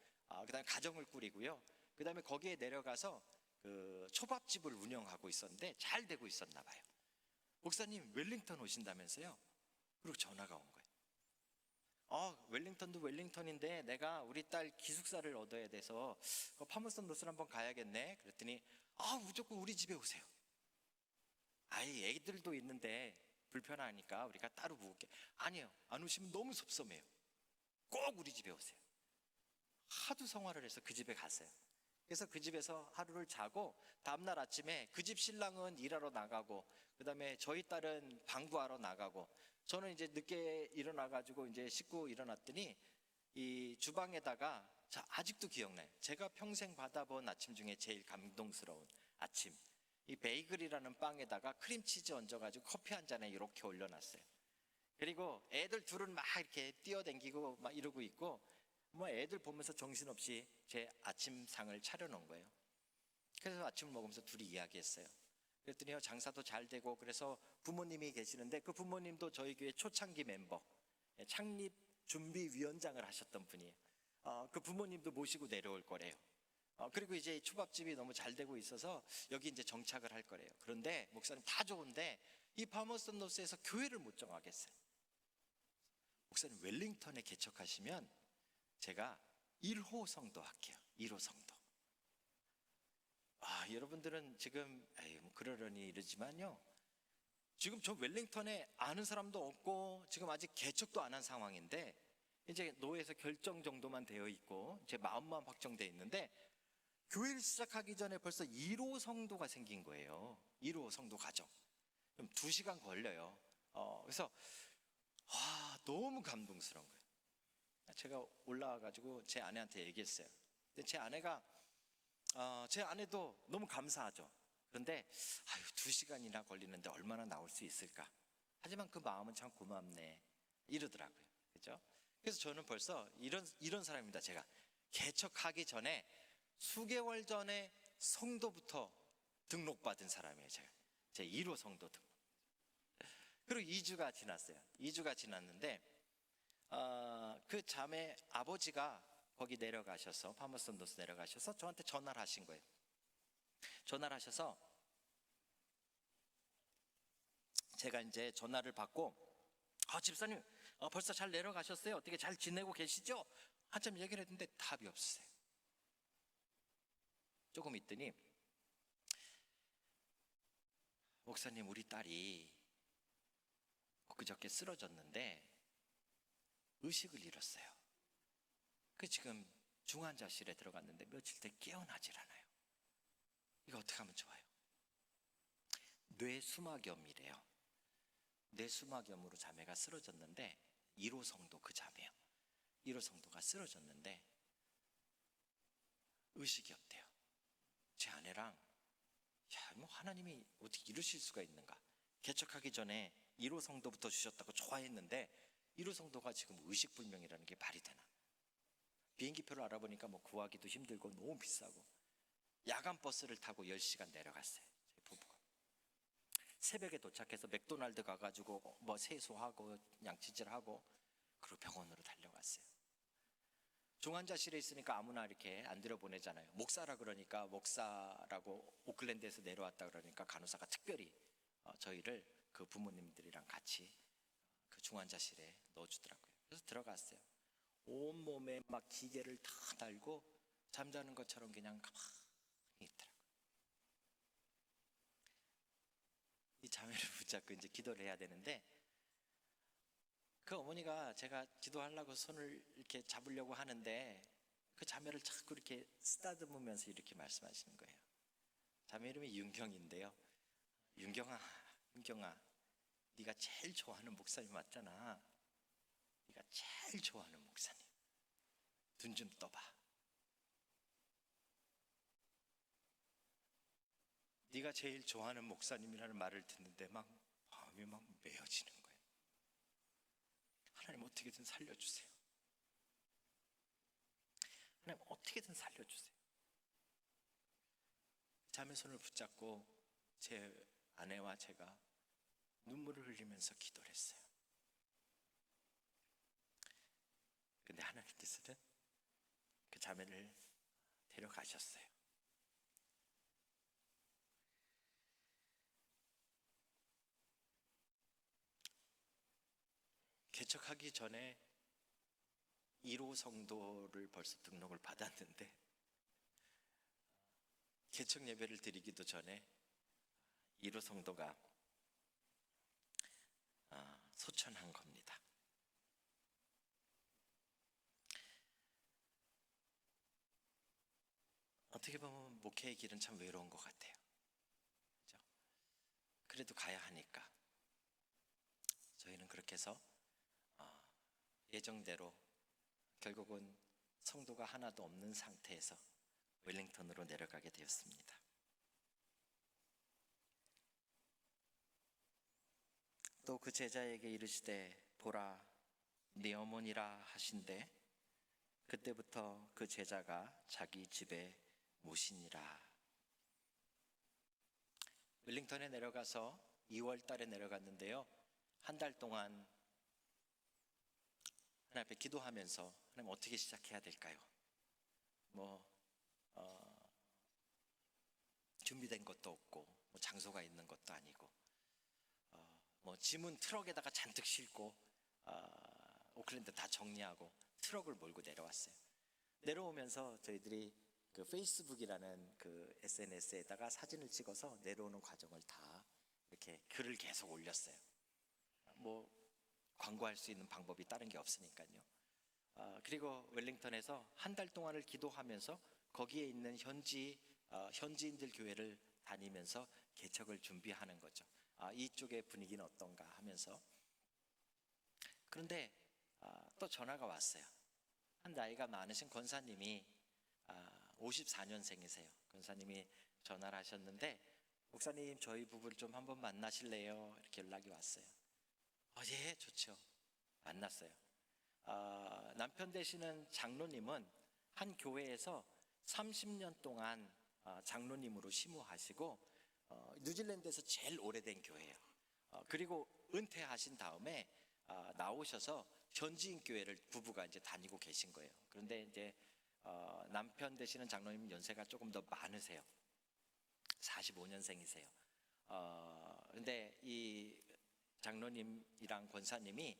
그다음에 가정을 꾸리고요, 그다음에 거기에 내려가서 그 초밥집을 운영하고 있었는데 잘 되고 있었나 봐요. 목사님, 웰링턴 오신다면서요? 그리고 전화가 온 거예요. 웰링턴도 웰링턴인데 내가 우리 딸 기숙사를 얻어야 돼서 파머스턴 노스를 한번 가야겠네. 그랬더니 무조건 우리 집에 오세요. 아이, 애기들도 있는데 불편하니까 우리가 따로 묵을게. 아니요, 안 오시면 너무 섭섭해요. 꼭 우리 집에 오세요. 하도 성화를 해서 그 집에 갔어요. 그래서 그 집에서 하루를 자고 다음날 아침에 그 집 신랑은 일하러 나가고, 그 다음에 저희 딸은 방구하러 나가고, 저는 이제 늦게 일어나가지고 이제 씻고 일어났더니 이 주방에다가 자, 아직도 기억나요. 제가 평생 받아본 아침 중에 제일 감동스러운 아침. 이 베이글이라는 빵에다가 크림치즈 얹어가지고 커피 한 잔에 이렇게 올려놨어요. 그리고 애들 둘은 막 이렇게 뛰어댕기고 막 이러고 있고, 뭐 애들 보면서 정신없이 제 아침상을 차려놓은 거예요. 그래서 아침을 먹으면서 둘이 이야기했어요. 그랬더니 장사도 잘 되고, 그래서 부모님이 계시는데 그 부모님도 저희 교회 초창기 멤버, 창립 준비위원장을 하셨던 분이에요. 그 부모님도 모시고 내려올 거래요. 그리고 이제 초밥집이 너무 잘 되고 있어서 여기 이제 정착을 할 거래요. 그런데 목사님 다 좋은데 이 파머슨 노스에서 교회를 못 정하겠어요. 목사님 웰링턴에 개척하시면 제가 1호 성도 할게요. 1호 성도. 여러분들은 지금 뭐 그러려니 이러지만요, 지금 저 웰링턴에 아는 사람도 없고 지금 아직 개척도 안 한 상황인데, 이제 노회에서 결정 정도만 되어 있고 제 마음만 확정되어 있는데, 교회를 시작하기 전에 벌써 1호 성도가 생긴 거예요. 1호 성도 가정. 그럼 2시간 걸려요. 그래서 너무 감동스러운 거예요. 제가 올라와가지고 제 아내한테 얘기했어요. 근데 제 아내도 너무 감사하죠. 그런데 2시간이나 걸리는데 얼마나 나올 수 있을까? 하지만 그 마음은 참 고맙네 이러더라고요. 그죠? 그래서 저는 벌써 이런 사람입니다. 제가 개척하기 전에 수개월 전에 성도부터 등록받은 사람이에요. 제 1호 성도 등록. 그리고 2주가 지났어요. 2주가 지났는데 그 자매 아버지가 거기 내려가셔서, 파머슨 노스 내려가셔서 저한테 전화를 하신 거예요. 전화를 하셔서 제가 이제 전화를 받고, 집사님 벌써 잘 내려가셨어요? 어떻게 잘 지내고 계시죠? 한참 얘기를 했는데 답이 없으세요. 조금 있더니, 목사님 우리 딸이 엊그저께 쓰러졌는데 의식을 잃었어요. 그 지금 중환자실에 들어갔는데 며칠 돼 깨어나질 않아요. 이거 어떻게 하면 좋아요? 뇌수막염이래요. 뇌수막염으로 자매가 쓰러졌는데, 1호 성도 그 자매요. 1호 성도가 쓰러졌는데 의식이 없대요. 제 아내랑 뭐 하나님이 어떻게 이루실 수가 있는가? 개척하기 전에 1호 성도부터 주셨다고 좋아했는데 1호 성도가 지금 의식불명이라는 게 말이 되나? 비행기표를 알아보니까 뭐 구하기도 힘들고 너무 비싸고, 야간 버스를 타고 10시간 내려갔어요. 제 부부가 새벽에 도착해서 맥도날드 가가지고 뭐 세수하고 양치질하고, 그리고 병원으로 달려갔어요. 중환자실에 있으니까 아무나 이렇게 안 들여보내잖아요. 목사라 그러니까, 목사라고 오클랜드에서 내려왔다 그러니까 간호사가 특별히 저희를 그 부모님들이랑 같이 그 중환자실에 넣어주더라고요. 그래서 들어갔어요. 온몸에 막 기계를 다 달고 잠자는 것처럼 그냥 가만히 있더라고요. 이 자매를 붙잡고 이제 기도를 해야 되는데, 그 어머니가 제가 기도하려고 손을 이렇게 잡으려고 하는데 그 자매를 자꾸 이렇게 쓰다듬으면서 이렇게 말씀하시는 거예요. 자매 이름이 윤경인데요. 윤경아, 네가 제일 좋아하는 목사님 맞잖아. 네가 제일 좋아하는 목사님. 눈 좀 떠봐. 네가 제일 좋아하는 목사님이라는 말을 듣는데 막 마음이 막 메어지는 거예요. 하나님 어떻게든 살려주세요. 하나님 어떻게든 살려주세요. 자매 손을 붙잡고 제 아내와 제가 눈물을 흘리면서 기도를 했어요. 근데 하나님께서는 그 자매를 데려가셨어요. 개척하기 전에 1호 성도를 벌써 등록을 받았는데, 개척 예배를 드리기도 전에 1호 성도가 소천한 겁니다. 어떻게 보면 목회의 길은 참 외로운 것 같아요. 그렇죠? 그래도 가야 하니까 저희는 그렇게 해서 예정대로 결국은 성도가 하나도 없는 상태에서 웰링턴으로 내려가게 되었습니다. 또 그 제자에게 이르시되 보라 네 어머니라 하신대 그때부터 그 제자가 자기 집에 모시니라. 웰링턴에 내려가서 2월 달에 내려갔는데요. 한 달 동안 하나님 앞에 기도하면서 하나님 어떻게 시작해야 될까요? 준비된 것도 없고 장소가 있는 것도 아니고 짐은 트럭에다가 잔뜩 싣고 오클랜드 다 정리하고 트럭을 몰고 내려왔어요. 내려오면서 저희들이 그 페이스북이라는 그 SNS에다가 사진을 찍어서 내려오는 과정을 다 이렇게 글을 계속 올렸어요. 광고할 수 있는 방법이 다른 게 없으니까요. 그리고 웰링턴에서 한 달 동안을 기도하면서 거기에 있는 현지인들 교회를 다니면서 개척을 준비하는 거죠. 이쪽의 분위기는 어떤가 하면서. 그런데 또 전화가 왔어요. 한 나이가 많으신 권사님이 54년생이세요. 권사님이 전화를 하셨는데 목사님 저희 부부를 좀 한번 만나실래요? 이렇게 연락이 왔어요. 예, 좋죠. 만났어요. 남편 되시는 장로님은 한 교회에서 30년 동안 장로님으로 심우하시고 뉴질랜드에서 제일 오래된 교회예요. 그리고 은퇴하신 다음에 나오셔서 현지인 교회를 부부가 이제 다니고 계신 거예요. 그런데 이제 남편 되시는 장로님 연세가 조금 더 많으세요. 45년생이세요. 근데 이 장로님이랑 권사님이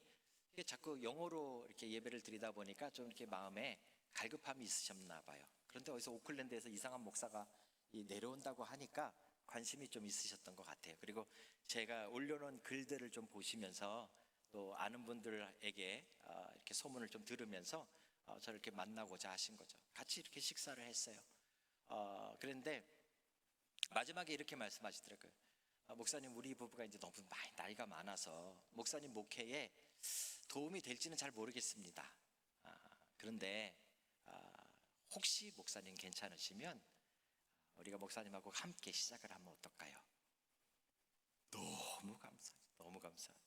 자꾸 영어로 이렇게 예배를 드리다 보니까 좀 이렇게 마음에 갈급함이 있으셨나 봐요. 그런데 어디서 오클랜드에서 이상한 목사가 내려온다고 하니까 관심이 좀 있으셨던 것 같아요. 그리고 제가 올려놓은 글들을 좀 보시면서 또 아는 분들에게 이렇게 소문을 좀 들으면서 저를 이렇게 만나고자 하신 거죠. 같이 이렇게 식사를 했어요. 그런데 마지막에 이렇게 말씀하시더라고요. 목사님 우리 부부가 이제 너무 많이 나이가 많아서 목사님 목회에 도움이 될지는 잘 모르겠습니다. 그런데 혹시 목사님 괜찮으시면 우리가 목사님하고 함께 시작을 하면 어떨까요? 너무 감사하죠. 너무 감사하죠.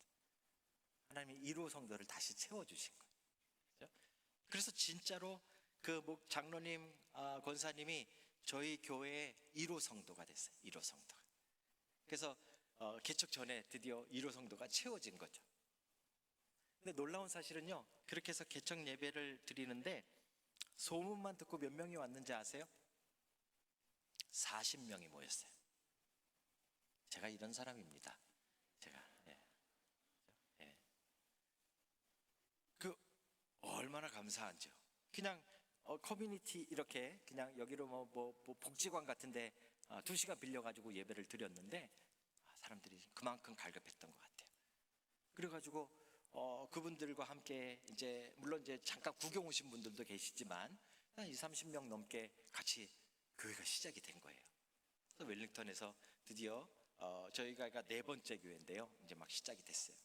하나님이 1호 성도를 다시 채워주신 거예요. 그렇죠? 그래서 진짜로 그 장로님, 권사님이 저희 교회의 1호 성도가 됐어요. 1호 성도가. 그래서 개척 전에 드디어 1호 성도가 채워진 거죠. 근데 놀라운 사실은요, 그렇게 해서 개척 예배를 드리는데 소문만 듣고 몇 명이 왔는지 아세요? 40명이 모였어요. 제가 이런 사람입니다. 그 얼마나 감사한지요. 그냥 커뮤니티 이렇게 그냥 여기로 뭐 복지관 같은데 2시간 빌려가지고 예배를 드렸는데 사람들이 그만큼 갈급했던 것 같아요. 그래가지고 그분들과 함께 이제 물론 이제 잠깐 구경 오신 분들도 계시지만 한 30명 넘게 같이 교회가 시작이 된 거예요. 그래서 웰링턴에서 드디어 저희가 4번째 교회인데요. 이제 막 시작이 됐어요.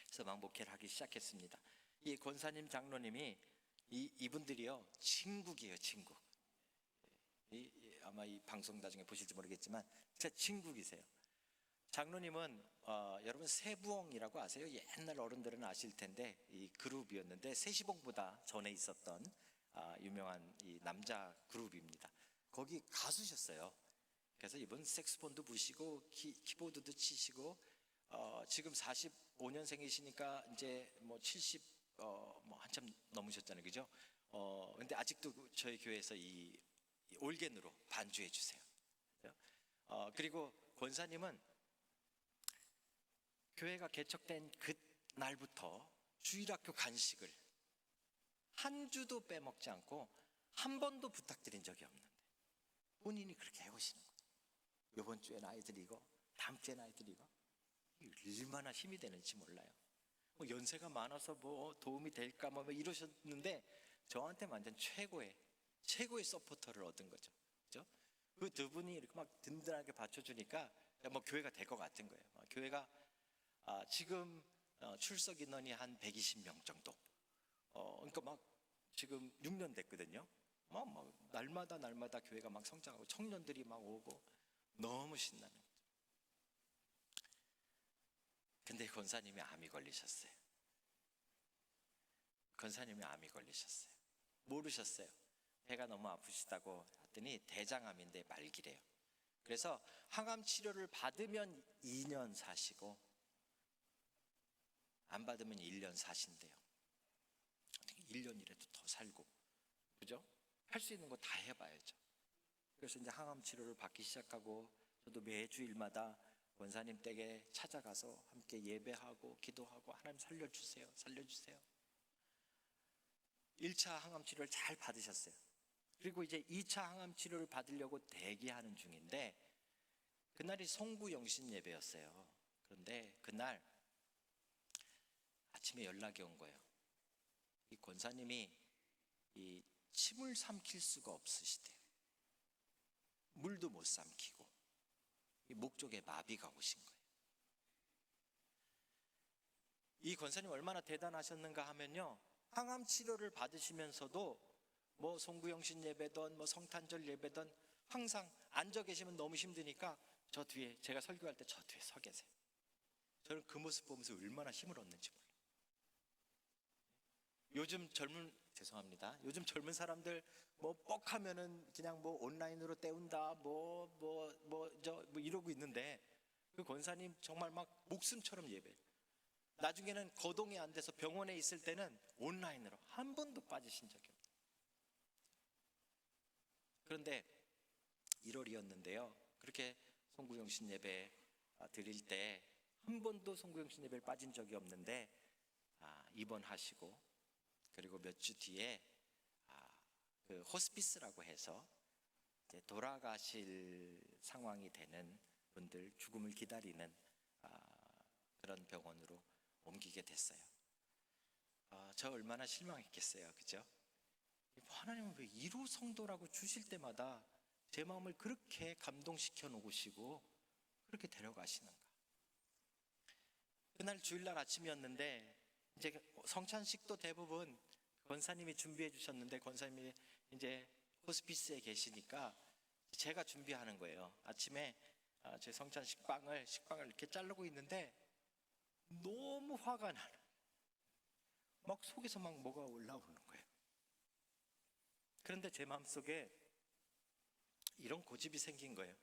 그래서 막 목회를 하기 시작했습니다. 이 권사님 장로님이 이분들이요 친국이에요. 친국. 아마 이 방송 나중에 보실지 모르겠지만 제 친국이세요. 장로님은 여러분 세부엉이라고 아세요? 옛날 어른들은 아실 텐데 이 그룹이었는데 세시봉보다 전에 있었던 유명한 이 남자 그룹입니다. 거기 가수셨어요. 그래서 이분 색스폰도 부시고 키보드도 치시고 지금 45년생이시니까 이제 뭐 70 한참 넘으셨잖아요, 그죠? 근데 아직도 저희 교회에서 이 올겐으로 반주해 주세요. 그리고 권사님은 교회가 개척된 그 날부터 주일학교 간식을 한 주도 빼먹지 않고 한 번도 부탁드린 적이 없는데 본인이 그렇게 해오시는 거예요. 이번 주엔 아이들이 이거, 다음 주엔 아이들이 이거. 얼마나 힘이 되는지 몰라요. 연세가 많아서 뭐 도움이 될까 뭐 이러셨는데 저한테 완전 최고의 서포터를 얻은 거죠. 그죠? 그 두 분이 이렇게 막 든든하게 받쳐주니까 뭐 교회가 될 것 같은 거예요. 교회가 지금 출석 인원이 한 120명 정도. 그러니까 막 지금 6년 됐거든요. 막 날마다 교회가 막 성장하고 청년들이 막 오고 너무 신나는 거죠. 근데 권사님이 암이 걸리셨어요. 권사님이 암이 걸리셨어요. 모르셨어요. 배가 너무 아프시다고 했더니 대장암인데 말기래요. 그래서 항암 치료를 받으면 2년 사시고 안 받으면 1년 사신대요. 어떻게 1년이라도 더 살고, 그죠? 할 수 있는 거 다 해봐야죠. 그래서 이제 항암 치료를 받기 시작하고, 저도 매주일마다 원사님 댁에 찾아가서 함께 예배하고 기도하고, 하나님 살려주세요, 살려주세요. 1차 항암 치료를 잘 받으셨어요. 그리고 이제 2차 항암 치료를 받으려고 대기하는 중인데, 그날이 송구영신 예배였어요. 그런데 그날 아침에 연락이 온 거예요. 이 권사님이 이 침을 삼킬 수가 없으시대요. 물도 못 삼키고 이 목 쪽에 마비가 오신 거예요. 이 권사님 얼마나 대단하셨는가 하면요, 항암 치료를 받으시면서도 뭐 송구영신 예배든 뭐 성탄절 예배든 항상 앉아 계시면 너무 힘드니까 저 뒤에, 제가 설교할 때 저 뒤에 서 계세요. 저는 그 모습 보면서 얼마나 힘을 얻는지 몰라요. 요즘 요즘 젊은 사람들 뭐 뻑하면은 그냥 뭐 온라인으로 때운다 뭐 이러고 있는데, 그 권사님 정말 막 목숨처럼 예배. 나중에는 거동이 안 돼서 병원에 있을 때는 온라인으로 한 번도 빠지신 적이 없어요. 그런데 1월이었는데요. 그렇게 송구영신 예배 드릴 때 한 번도 송구영신 예배를 빠진 적이 없는데, 입원하시고 그리고 몇 주 뒤에 그 호스피스라고 해서 이제 돌아가실 상황이 되는 분들, 죽음을 기다리는 그런 병원으로 옮기게 됐어요. 저 얼마나 실망했겠어요, 그죠? 하나님은 왜 1호 성도라고 주실 때마다 제 마음을 그렇게 감동시켜 놓으시고 그렇게 데려가시는가? 그날 주일날 아침이었는데, 이제 성찬식도 대부분 권사님이 준비해 주셨는데, 권사님이 이제 호스피스에 계시니까 제가 준비하는 거예요. 아침에 제 성찬식 식빵을 이렇게 자르고 있는데 너무 화가 나는, 막 속에서 막 뭐가 올라오는 거예요. 그런데 제 마음속에 이런 고집이 생긴 거예요.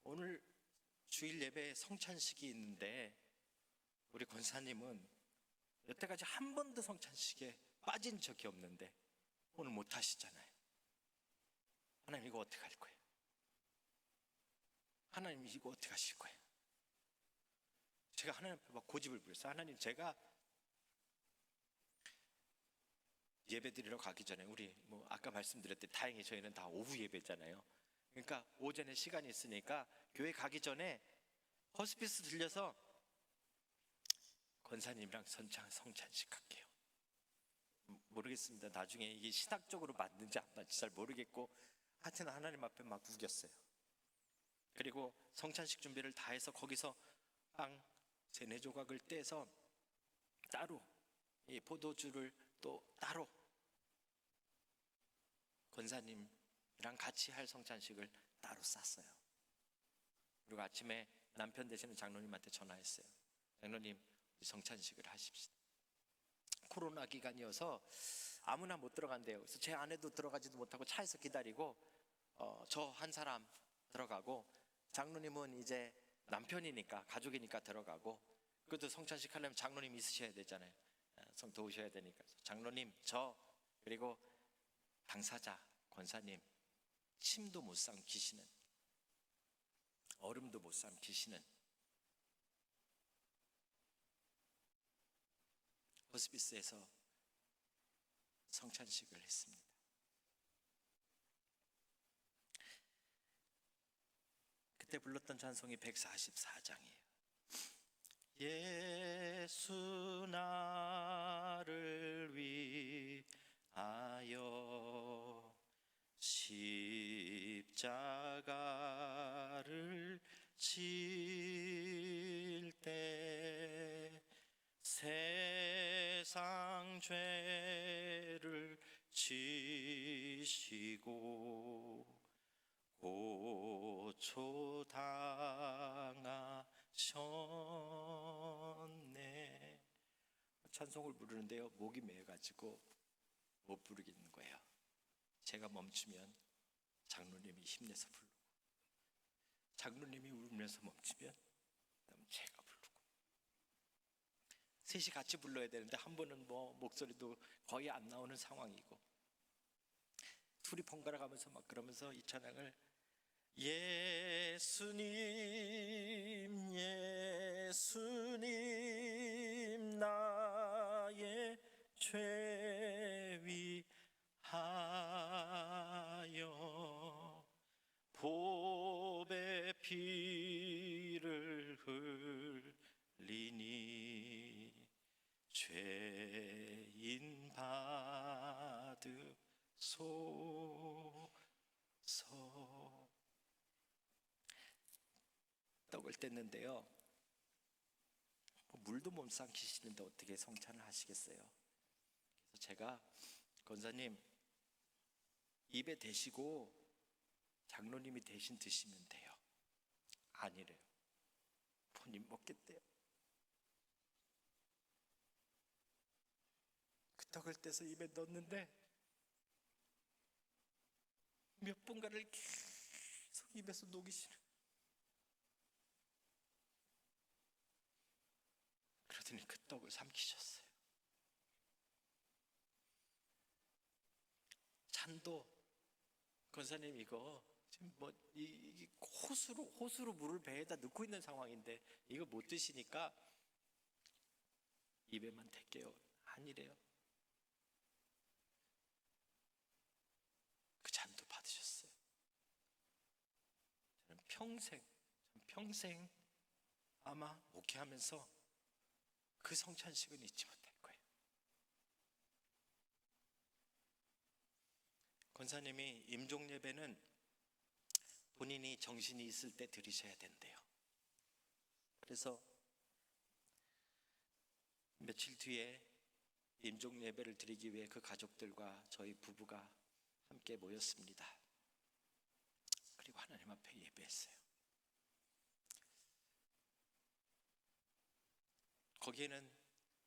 오늘 주일 예배에 성찬식이 있는데 우리 권사님은 여태까지 한 번도 성찬식에 빠진 적이 없는데 오늘 못 하시잖아요. 하나님 이거 어떻게 할 거예요? 하나님 이거 어떻게 하실 거예요? 제가 하나님 앞에 막 고집을 부렸어요. 하나님, 제가 예배 드리러 가기 전에, 우리 뭐 아까 말씀드렸듯이 다행히 저희는 다 오후 예배잖아요. 그러니까 오전에 시간이 있으니까 교회 가기 전에 호스피스 들려서 권사님이랑 성찬식 할게요. 모르겠습니다. 나중에 이게 신학적으로 맞는지 안 맞는지 잘 모르겠고, 하여튼 하나님 앞에 막 우겼어요. 그리고 성찬식 준비를 다 해서 거기서 빵 3-4조각을 떼서 따로, 이 포도주를 또 따로 권사님이랑 같이 할 성찬식을 따로 쌌어요. 그리고 아침에 남편 되시는 장로님한테 전화했어요. 장로님, 성찬식을 하십시오. 코로나 기간이어서 아무나 못 들어간대요. 그래서 제 아내도 들어가지도 못하고 차에서 기다리고, 저 한 사람 들어가고, 장로님은 이제 남편이니까 가족이니까 들어가고, 그래도 성찬식 하려면 장로님 있으셔야 되잖아요. 성 도우셔야 되니까. 장로님, 저, 그리고 당사자 권사님, 침도 못 삼키시는, 얼음도 못 삼키시는 호스피스에서 성찬식을 했습니다. 그때 불렀던 찬송이 144장이에요. 예수 나를 위하여 십자가를 질 때 세상 죄를 지시고 고초당하셨네. 찬송을 부르는데요, 목이 메가지고 못 부르겠는 거예요. 제가 멈추면 장로님이 힘내서 부르고, 장로님이 울면서 멈추면 그다음 제가 부르고, 셋이 같이 불러야 되는데 한 분은 뭐 목소리도 거의 안 나오는 상황이고, 둘이 번갈아 가면서 막 그러면서 이 찬양을 예수님 예수님 나의 죄 위하여 보배 피를 흘리니 죄인 받으소서. 떡을 뗐는데요, 물도 못 삼키시는데 어떻게 성찬을 하시겠어요? 그래서 제가 권사님 입에 대시고 장로님이 대신 드시면 돼요. 아니래요. 본인 먹겠대요. 그 떡을 떼서 입에 넣었는데 몇 번간을 계속 입에서 녹이시는. 그러더니 그 떡을 삼키셨어요. 찬도 권사님 이거 지금 뭐 이 호수로 물을 배에다 넣고 있는 상황인데 이거 못 드시니까 입에만 댈게요. 아니래요. 그 잔도 받으셨어요. 저는 평생 아마 목회하면서 그 성찬식은 잊지 못할 거예요. 권사님이 임종 예배는 본인이 정신이 있을 때 드리셔야 된대요. 그래서 며칠 뒤에 임종 예배를 드리기 위해 그 가족들과 저희 부부가 함께 모였습니다. 그리고 하나님 앞에 예배했어요. 거기에는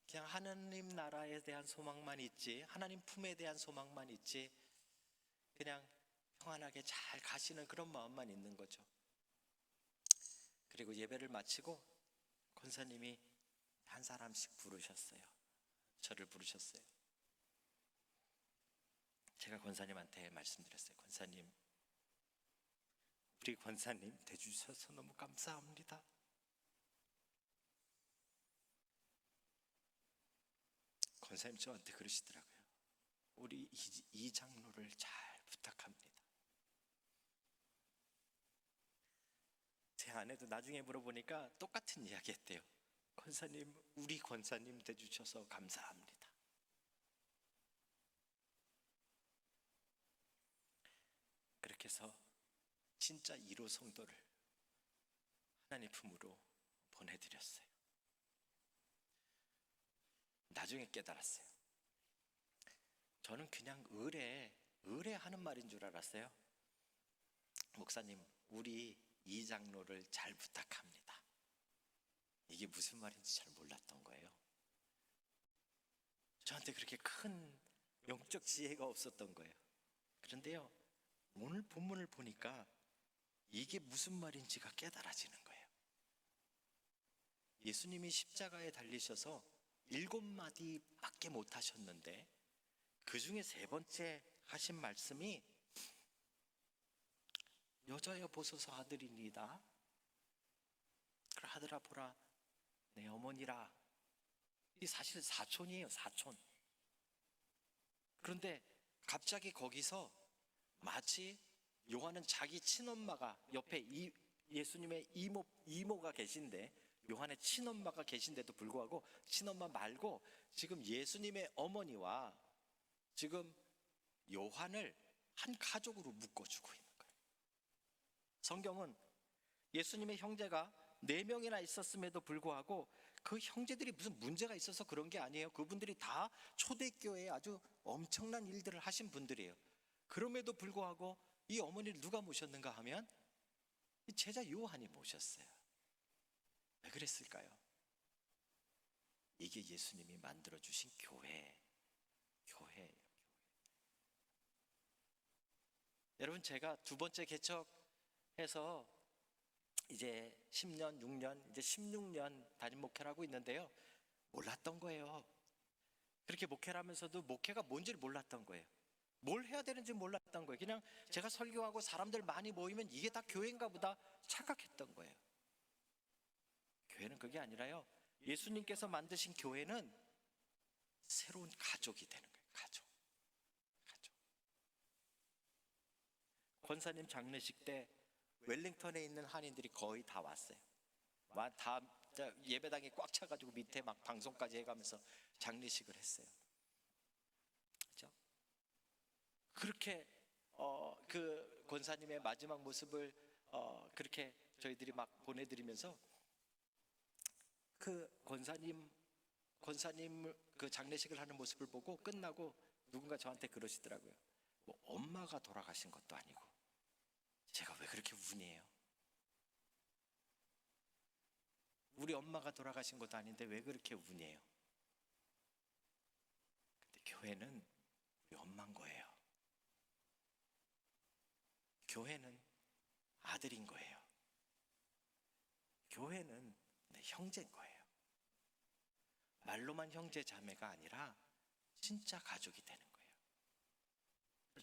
그냥 하나님 나라에 대한 소망만 있지, 하나님 품에 대한 소망만 있지, 그냥 평안하게 잘 가시는 그런 마음만 있는 거죠. 그리고 예배를 마치고 권사님이 한 사람씩 부르셨어요. 저를 부르셨어요. 제가 권사님한테 말씀드렸어요. 권사님, 우리 권사님 대주셔서 너무 감사합니다. 권사님 저한테 그러시더라고요. 우리 이 장로를 잘 부탁합니다. 제 아내도 나중에 물어보니까 똑같은 이야기 했대요. 권사님, 우리 권사님 돼주셔서 감사합니다. 그렇게 해서 진짜 1호 성도를 하나님 품으로 보내드렸어요. 나중에 깨달았어요. 저는 그냥 의뢰하는 말인 줄 알았어요. 목사님, 우리 이 장로를 잘 부탁합니다. 이게 무슨 말인지 잘 몰랐던 거예요. 저한테 그렇게 큰 영적 지혜가 없었던 거예요. 그런데요, 오늘 본문을 보니까 이게 무슨 말인지가 깨달아지는 거예요. 예수님이 십자가에 달리셔서 7마디밖에 못 하셨는데 그 중에 3번째 하신 말씀이 여자여 보소서 아들이니이다. 그 아들아 보라 내 어머니라. 이 사실 사촌이에요. 사촌. 그런데 갑자기 거기서 마치 요한은 자기 친엄마가 옆에 예수님의 이모가 계신데, 요한의 친엄마가 계신데도 불구하고 친엄마 말고 지금 예수님의 어머니와 지금 요한을 한 가족으로 묶어주고 있는 거예요. 성경은 예수님의 형제가 4명이나 있었음에도 불구하고 그 형제들이 무슨 문제가 있어서 그런 게 아니에요. 그분들이 다 초대교회의 아주 엄청난 일들을 하신 분들이에요. 그럼에도 불구하고 이 어머니를 누가 모셨는가 하면 이 제자 요한이 모셨어요. 왜 그랬을까요? 이게 예수님이 만들어주신 교회예요. 여러분, 제가 두 번째 개척해서 이제 10년, 6년, 이제 16년 담임 목회를 하고 있는데요. 몰랐던 거예요. 그렇게 목회를 하면서도 목회가 뭔지를 몰랐던 거예요. 뭘 해야 되는지 몰랐던 거예요. 그냥 제가 설교하고 사람들 많이 모이면 이게 다 교회인가 보다 착각했던 거예요. 교회는 그게 아니라요, 예수님께서 만드신 교회는 새로운 가족이 되는 거예요. 가족. 권사님 장례식 때 웰링턴에 있는 한인들이 거의 다 왔어요. 다 예배당이 꽉 차가지고 밑에 막 방송까지 해가면서 장례식을 했어요. 그렇죠? 그렇게 그 권사님의 마지막 모습을 그렇게 저희들이 막 보내드리면서 그 권사님 그 장례식을 하는 모습을 보고 끝나고 누군가 저한테 그러시더라고요. 뭐 엄마가 돌아가신 것도 아니고 제가 왜 그렇게 운이에요? 우리 엄마가 돌아가신 것도 아닌데 왜 그렇게 운이에요? 근데 교회는 우리 엄마인 거예요. 교회는 아들인 거예요. 교회는 내 형제인 거예요. 말로만 형제 자매가 아니라 진짜 가족이 되는 거예요.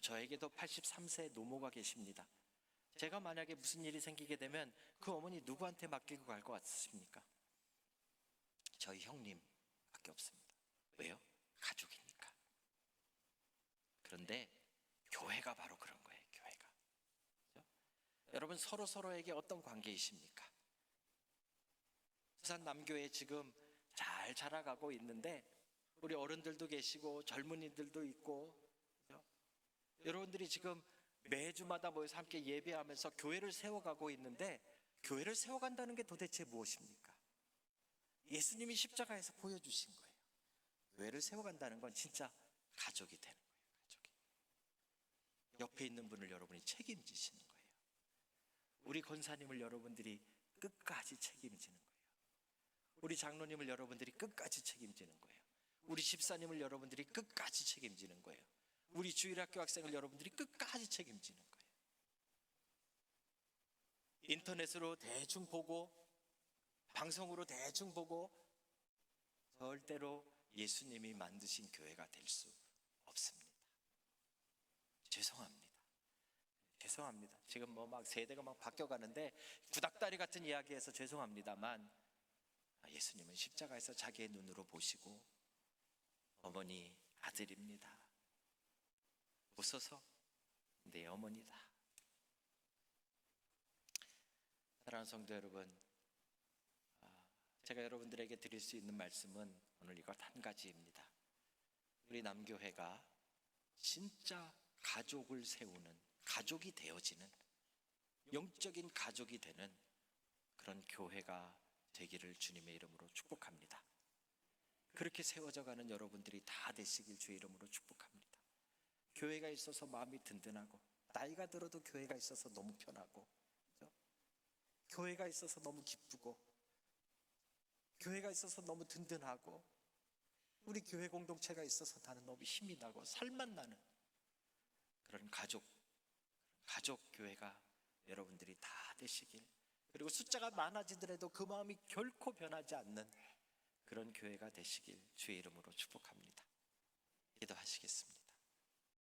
저에게도 83세 노모가 계십니다. 제가 만약에 무슨 일이 생기게 되면 그 어머니 누구한테 맡기고 갈 것 같습니까? 저희 형님밖에 없습니다. 왜요? 가족이니까. 그런데 교회가 바로 그런 거예요. 교회가. 그렇죠? 여러분, 서로에게 어떤 관계이십니까? 부산 남교회 지금 잘 자라가고 있는데 우리 어른들도 계시고 젊은이들도 있고, 그렇죠? 여러분들이 지금 매주마다 모여서 함께 예배하면서 교회를 세워가고 있는데, 교회를 세워간다는 게 도대체 무엇입니까? 예수님이 십자가에서 보여주신 거예요. 교회를 세워간다는 건 진짜 가족이 되는 거예요. 가족이. 옆에 있는 분을 여러분이 책임지시는 거예요. 우리 권사님을 여러분들이 끝까지 책임지는 거예요. 우리 장로님을 여러분들이 끝까지 책임지는 거예요. 우리 집사님을 여러분들이 끝까지 책임지는 거예요. 우리 주일학교 학생을 여러분들이 끝까지 책임지는 거예요. 인터넷으로 대충 보고 방송으로 대충 보고 절대로 예수님이 만드신 교회가 될 수 없습니다. 죄송합니다. 지금 뭐 막 세대가 막 바뀌어가는데 구닥다리 같은 이야기해서 죄송합니다만, 예수님은 십자가에서 자기의 눈으로 보시고 어머니 아들입니다. 웃어서 내 어머니다. 사랑하는 성도 여러분, 제가 여러분들에게 드릴 수 있는 말씀은 오늘 이것 한 가지입니다. 우리 남교회가 진짜 가족을 세우는, 가족이 되어지는, 영적인 가족이 되는 그런 교회가 되기를 주님의 이름으로 축복합니다. 그렇게 세워져가는 여러분들이 다 되시길 주의 이름으로 축복합니다. 교회가 있어서 마음이 든든하고, 나이가 들어도 교회가 있어서 너무 편하고, 그렇죠? 교회가 있어서 너무 기쁘고, 교회가 있어서 너무 든든하고, 우리 교회 공동체가 있어서 나는 너무 힘이 나고 살만 나는 그런 가족 교회가 여러분들이 다 되시길, 그리고 숫자가 많아지더라도 그 마음이 결코 변하지 않는 그런 교회가 되시길 주의 이름으로 축복합니다. 기도하시겠습니다.